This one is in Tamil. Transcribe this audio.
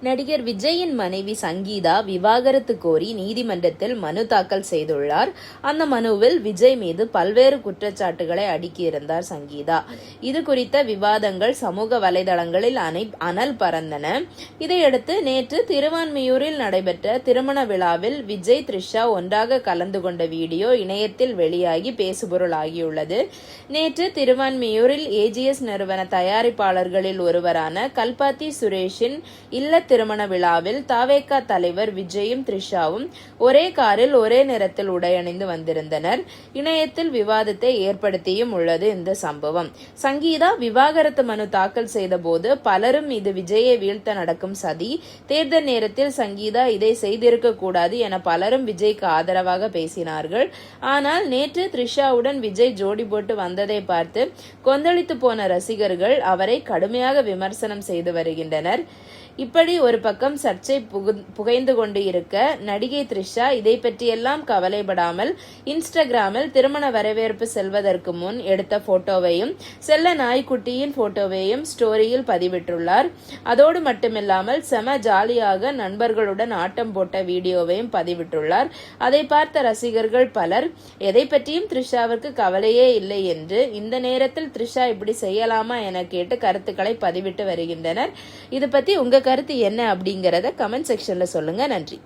நடிகர் விஜயின் மனைவி சங்கீதா விவாகரத்து கோரி நீதிமன்றத்தில் மனு தாக்கல் செய்துள்ளார். அந்த மனுவில் விஜய் மீது பல்வேறு குற்றச்சாட்டுகளை அடுக்கியிருந்தார் சங்கீதா. இது குறித்த விவாதங்கள் சமூக வலைதளங்களில் அனல் பறந்தன. இதையடுத்து நேற்று திருவான்மியூரில் நடைபெற்ற திருமண விழாவில் விஜய், த்ரிஷா ஒன்றாக கலந்து கொண்ட வீடியோ இணையத்தில் வெளியாகி பேசுபொருளாகியுள்ளது. நேற்று திருவான்மியூரில் ஏஜிஎஸ் நிறுவன தயாரிப்பாளர்களில் ஒருவரான கல்பாத்தி சுரேஷின் இல்ல திருமண விழாவில் தவேகா தலைவர் விஜயும் த்ரிஷாவும் ஒரே காரில் ஒரே நிறத்தில் உடையணிந்து வந்திருந்தனர். இணையத்தில் விவாதத்தை ஏற்படுத்தியும் உள்ளது இந்த சம்பவம். சங்கீதா விவாகரத்து மனு தாக்கல் செய்த போது பலரும் இது விஜயை வீழ்த்த நடக்கும் சதி, தேர்தல் நேரத்தில் சங்கீதா இதை செய்திருக்க கூடாது என பலரும் விஜய்க்கு ஆதரவாக பேசினார்கள். ஆனால் நேற்று த்ரிஷாவுடன் விஜய் ஜோடி போட்டு வந்ததை பார்த்து கொந்தளித்து போன ரசிகர்கள் அவரை கடுமையாக விமர்சனம் செய்து வருகின்றனர். இப்படி ஒரு பக்கம் சர்ச்சை புகைந்து கொண்டு இருக்க, நடிகை த்ரிஷா இதை பற்றியெல்லாம் கவலைப்படாமல் இன்ஸ்டாகிராமில் திருமண வரவேற்பு செல்வதற்கு முன் எடுத்த போட்டோவையும் செல்ல நாய்க்குட்டியின் போட்டோவையும் ஸ்டோரியில் பதிவிட்டுள்ளார். அதோடு மட்டுமில்லாமல் செம ஜாலியாக நண்பர்களுடன் ஆட்டம் போட்ட வீடியோவையும் பதிவிட்டுள்ளார். அதை பார்த்த ரசிகர்கள் பலர் எதை பற்றியும் த்ரிஷாவிற்கு கவலையே இல்லை என்று, இந்த நேரத்தில் த்ரிஷா இப்படி செய்யலாமா என கேட்டு கருத்துக்களை பதிவிட்டு வருகின்றனர். இது பத்தி உங்க கருத்து என்ன அப்படிங்கறத கமெண்ட் செக்ஷன்ல சொல்லுங்க. நன்றி.